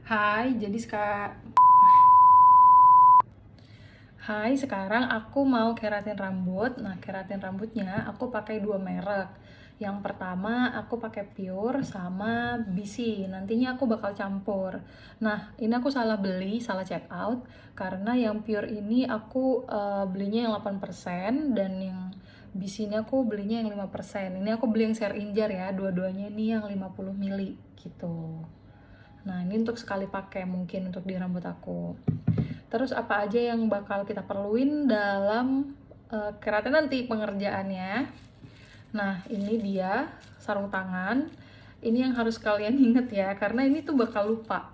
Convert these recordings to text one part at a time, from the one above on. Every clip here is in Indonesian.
Hai, sekarang aku mau keratin rambut. Nah, keratin rambutnya aku pakai dua merek. Yang pertama aku pakai Pure sama BC. Nantinya aku bakal campur. Nah, ini aku salah beli, salah check out karena yang Pure ini aku belinya yang 8% dan yang BC ini aku belinya yang 5%. Ini aku beli yang share injar ya, dua-duanya ini yang 50 mili gitu. Nah, ini untuk sekali pakai mungkin untuk di rambut aku. Terus apa aja yang bakal kita perluin dalam keratin nanti pengerjaannya. Nah, ini dia sarung tangan. Ini yang harus kalian inget ya, karena ini tuh bakal lupa.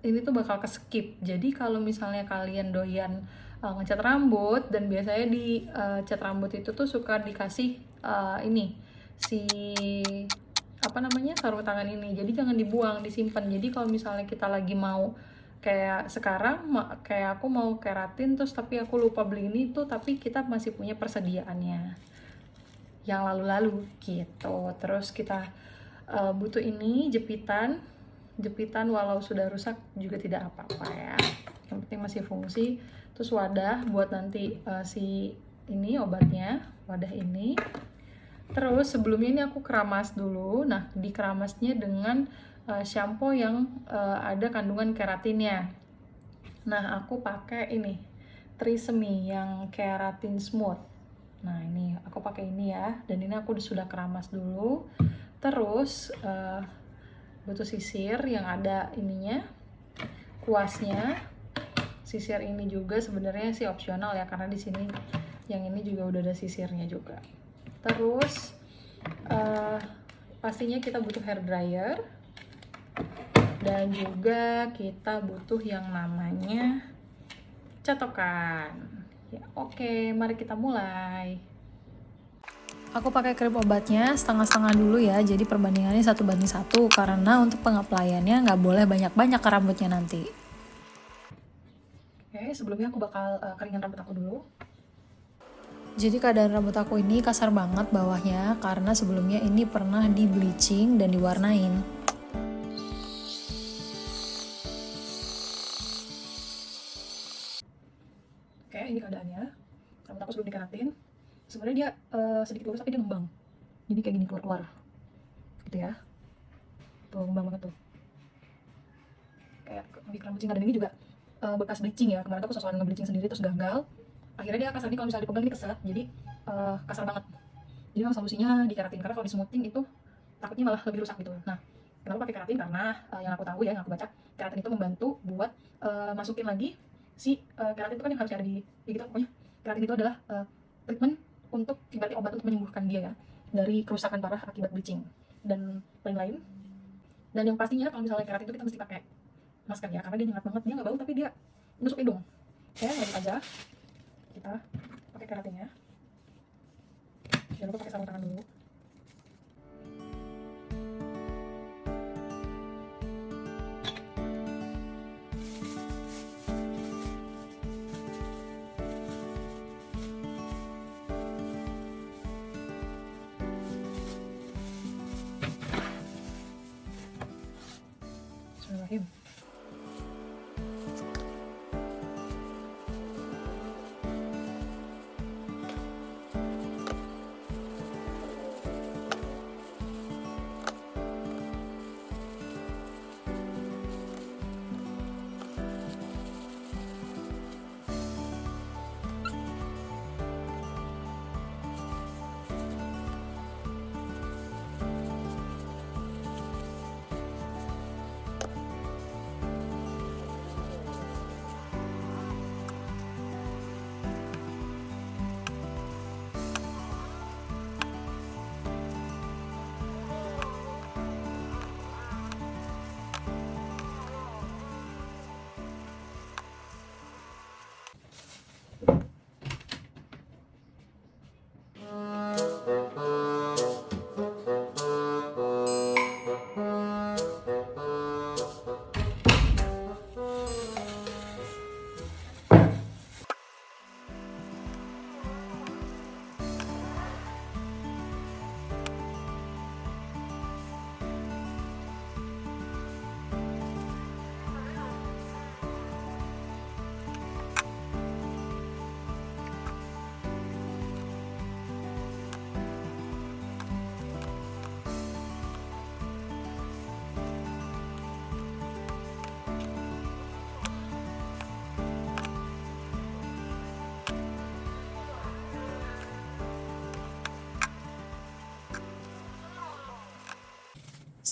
Ini tuh bakal ke-skip. Jadi kalau misalnya kalian doyan ngecat rambut, dan biasanya di cat rambut itu tuh suka dikasih ini si apa namanya sarung tangan ini, jadi jangan dibuang, disimpan. Jadi kalau misalnya kita lagi mau kayak sekarang kayak aku mau keratin terus tapi aku lupa beli ini tuh, tapi kita masih punya persediaannya yang lalu-lalu gitu. Terus kita butuh ini jepitan walau sudah rusak juga tidak apa-apa ya, yang penting masih fungsi. Terus wadah buat nanti si ini obatnya, wadah ini. Terus sebelumnya ini aku keramas dulu. Nah, dikeramasnya dengan shampoo yang ada kandungan keratinnya. Nah, aku pakai ini Trisemi yang keratin smooth. Nah, ini aku pakai ini ya. Dan ini aku sudah keramas dulu. Terus butuh sisir yang ada ininya, kuasnya. Sisir ini juga sebenarnya sih opsional ya, karena di sini yang ini juga udah ada sisirnya juga. Terus pastinya kita butuh hair dryer, dan juga kita butuh yang namanya catokan ya. Oke, mari kita mulai. Aku pakai krim obatnya setengah-setengah dulu ya, jadi perbandingannya 1:1 karena untuk pengaplayannya nggak boleh banyak-banyak ke rambutnya nanti. Oke, sebelumnya aku bakal keringin rambut aku dulu. Jadi keadaan rambut aku ini kasar banget bawahnya karena sebelumnya ini pernah di bleaching dan diwarnain. Oke, ini keadaannya. Rambut aku sebelum dikeratin. Sebenarnya dia sedikit lurus tapi dia ngembang. Jadi kayak gini keluar-keluar. Gitu ya. Tuh, ngembang banget tuh. Kayak lebih rambut singkat, dan ini juga bekas bleaching ya. Kemarin aku sosokan nge-bleaching sendiri terus gagal. Akhirnya dia kasar nih, kalau misalnya dipegang ini keset, jadi kasar banget. Jadi memang solusinya dikeratin, karena kalau di smoothing itu takutnya malah lebih rusak gitu. Nah, kenapa pakai keratin? Karena yang aku tahu ya, yang aku baca, keratin itu membantu buat masukin lagi si keratin itu kan yang harus ada di ya gitu pokoknya. Keratin itu adalah treatment untuk ibaratnya obat untuk menyembuhkan dia ya dari kerusakan parah akibat bleaching dan lain-lain. Dan yang pastinya kalau misalnya keratin itu kita mesti pakai masker ya, karena dia nyengat banget, dia nggak bau tapi dia nusuk hidung. Oke, lanjut aja. Kita pakai keratinnya. Jangan lupa pakai sarung tangan dulu. Bismillahirrahmanirrahim.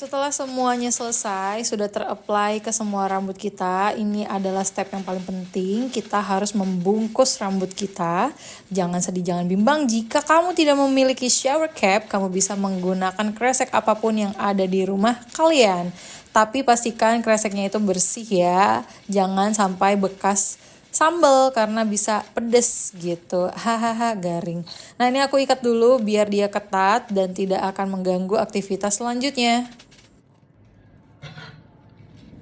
Setelah semuanya selesai, sudah ter-apply ke semua rambut kita, ini adalah step yang paling penting. Kita harus membungkus rambut kita. Jangan sedih, jangan bimbang. Jika kamu tidak memiliki shower cap, kamu bisa menggunakan kresek apapun yang ada di rumah kalian. Tapi pastikan kreseknya itu bersih ya. Jangan sampai bekas sambal karena bisa pedes gitu. Hahaha, garing. Nah, ini aku ikat dulu biar dia ketat dan tidak akan mengganggu aktivitas selanjutnya.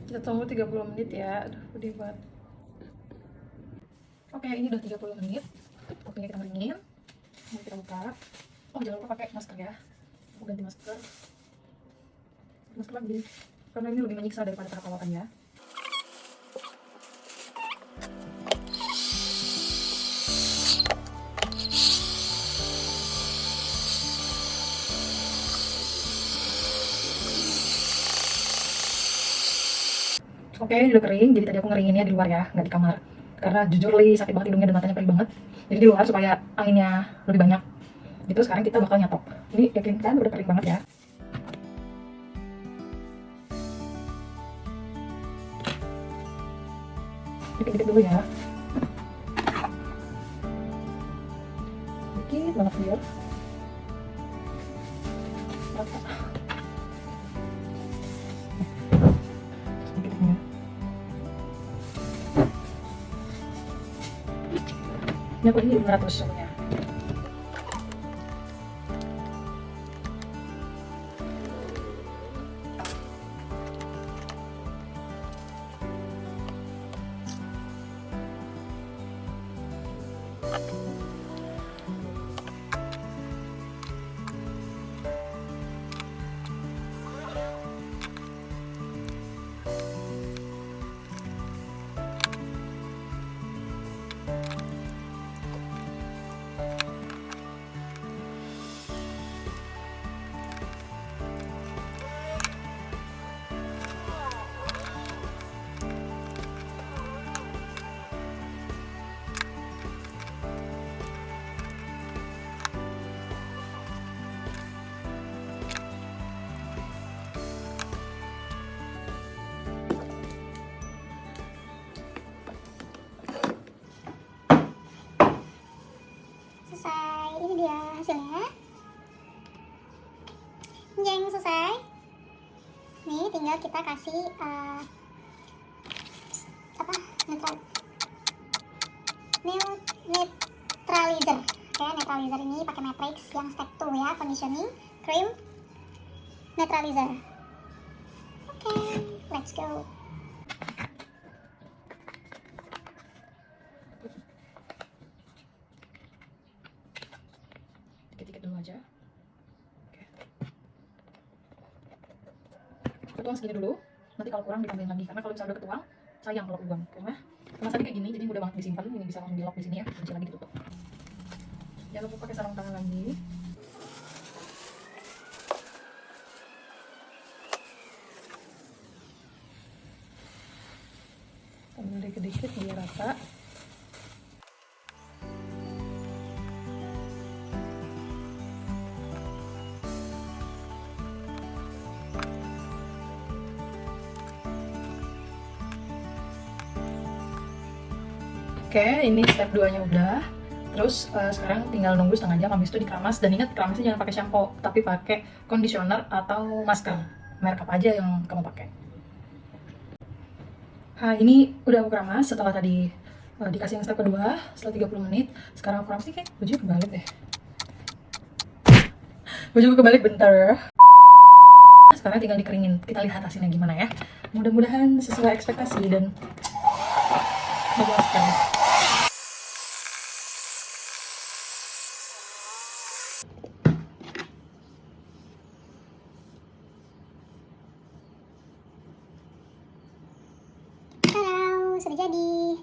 Kita tunggu 30 menit ya. Aduh, pedih banget. Oke, ini udah 30 menit. Waktunya kita ngeringin. Mau kita buka. Oh, jangan lupa pakai masker ya. Aku ganti masker. Masker lagi. Karena ini lebih menyiksa daripada perawatan ya. Oke, ini udah kering, jadi tadi aku ngeringinnya di luar ya, nggak di kamar. Karena jujur li sakit banget hidungnya dan matanya perih banget. Jadi di luar supaya anginnya lebih banyak. Gitu sekarang kita bakal nyatok. Ini yakin kan udah kering banget ya. Dikit-dikit dulu ya. Dikit banget biar rata. Sedikit ya. Ini aku ini 500 suhunya. Selesai, ini dia hasilnya. Jeng, selesai. Nih tinggal kita kasih neutralizer. Oke, neutralizer ini pakai Matrix yang step 2 ya, conditioning, cream, neutralizer. Oke, let's go. Dikit-dikit dulu aja. Oke. Ketuang segini dulu. Nanti kalau kurang ditambahin lagi. Karena kalau misalnya udah ketuang, sayang kalau kebuang. Karena kemasannya kayak gini, jadi mudah banget disimpan. Ini bisa langsung di lock di sini ya. Kunci lagi ditutup. Jangan lupa pakai sarung tangan lagi. Ambil dikit-dikit biar rata. Oke, ini step 2-nya udah. Terus sekarang tinggal nunggu setengah jam, habis itu dikeramas. Dan ingat, keramasnya jangan pakai shampoo, tapi pakai conditioner atau masker. Merek apa aja yang kamu pakai. Ini udah aku keramas setelah tadi dikasih yang step kedua, setelah 30 menit. Sekarang aku keramas nih, kayak baju kebalik deh. Baju kebalik bentar. Sekarang tinggal dikeringin. Kita lihat hasilnya gimana ya. Mudah-mudahan sesuai ekspektasi dan memuaskan. Halo, sudah jadi.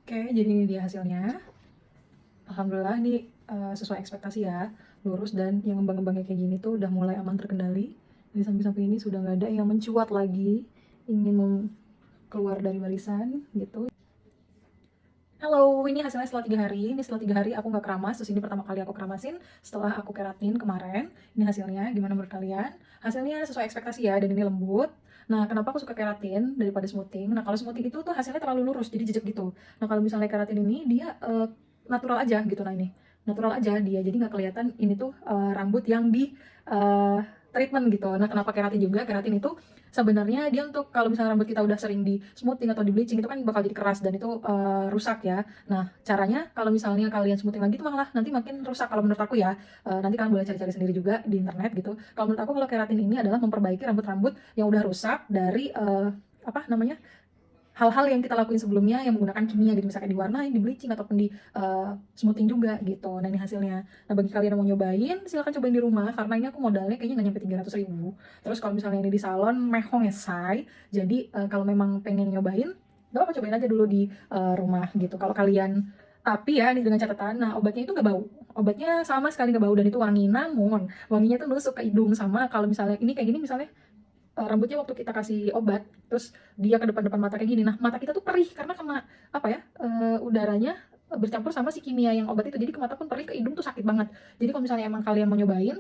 Oke, jadi ini dia hasilnya. Alhamdulillah ini sesuai ekspektasi ya, lurus, dan yang ngembang-ngembangnya kayak gini tuh udah mulai aman terkendali. Di samping-samping ini sudah nggak ada yang mencuat lagi, ingin keluar dari barisan gitu. Halo, ini hasilnya setelah 3 hari. Ini setelah 3 hari aku nggak keramas. Terus ini pertama kali aku keramasin setelah aku keratin kemarin. Ini hasilnya, gimana menurut kalian? Hasilnya sesuai ekspektasi ya, dan ini lembut. Nah, kenapa aku suka keratin daripada smoothing? Nah, kalau smoothing itu tuh hasilnya terlalu lurus, jadi jejak gitu. Nah, kalau misalnya keratin ini, dia natural aja gitu. Nah, ini natural aja dia, jadi nggak kelihatan ini tuh rambut yang di eh, treatment gitu. Nah, kenapa keratin juga? Keratin itu sebenarnya dia untuk kalau misalnya rambut kita udah sering di smoothing atau di bleaching itu kan bakal jadi keras dan itu rusak ya. Nah, caranya kalau misalnya kalian smoothing lagi itu malah nanti makin rusak kalau menurut aku ya. Nanti kalian boleh cari-cari sendiri juga di internet gitu. Kalau menurut aku kalau keratin ini adalah memperbaiki rambut-rambut yang udah rusak dari apa namanya? Hal-hal yang kita lakuin sebelumnya yang menggunakan kimia gitu, misalnya diwarnain, di bleaching ataupun di smoothing juga gitu. Nah, ini hasilnya. Nah, bagi kalian yang mau nyobain, silahkan cobain di rumah karena ini aku modalnya kayaknya nggak nyampe 300.000. Terus kalau misalnya ini di salon mehong esai, jadi kalau memang pengen nyobain, gak apa cobain aja dulu di rumah gitu. Kalau kalian, tapi ya ini dengan catatan, nah obatnya itu nggak bau. Obatnya sama sekali nggak bau dan itu wangi, namun wanginya tuh nusuk ke hidung. Sama kalau misalnya ini kayak gini misalnya rambutnya waktu kita kasih obat, terus dia ke depan-depan mata kayak gini. Nah, mata kita tuh perih karena kena apa ya? Udaranya bercampur sama si kimia yang obat itu. Jadi ke mata pun perih, ke hidung tuh sakit banget. Jadi kalau misalnya emang kalian mau nyobain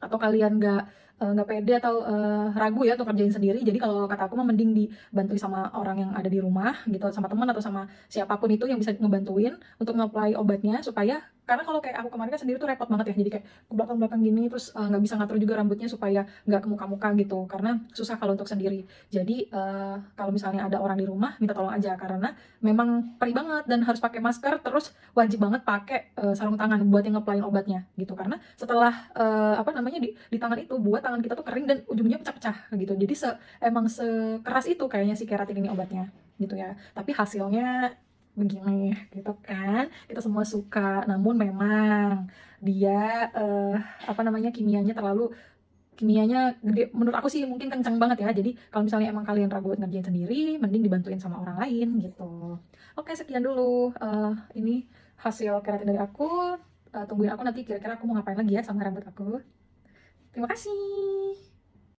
atau kalian nggak pede atau ragu ya untuk kerjain sendiri, jadi kalau kata aku mah mending dibantu sama orang yang ada di rumah gitu, sama teman atau sama siapapun itu yang bisa ngebantuin untuk nge-apply obatnya, supaya karena kalau kayak aku kemarin kan sendiri tuh repot banget ya, jadi kayak ke belakang-belakang gini, terus nggak bisa ngatur juga rambutnya supaya nggak ke muka-muka gitu, karena susah kalau untuk sendiri. Jadi kalau misalnya ada orang di rumah minta tolong aja, karena memang perih banget dan harus pakai masker, terus wajib banget pakai sarung tangan buat yang nge-applyin obatnya gitu, karena setelah apa namanya di tangan itu buat tangan kita tuh kering dan ujungnya pecah-pecah gitu. Jadi emang sekeras itu kayaknya si keratin ini obatnya gitu ya. Tapi hasilnya begini gitu kan. Kita semua suka. Namun memang dia apa namanya kimianya gede, menurut aku sih mungkin kencang banget ya. Jadi kalau misalnya emang kalian ragu buat ngerjain sendiri, mending dibantuin sama orang lain gitu. Oke, sekian dulu ini hasil keratin dari aku. Tungguin aku nanti kira-kira aku mau ngapain lagi ya sama rambut aku. Terima kasih.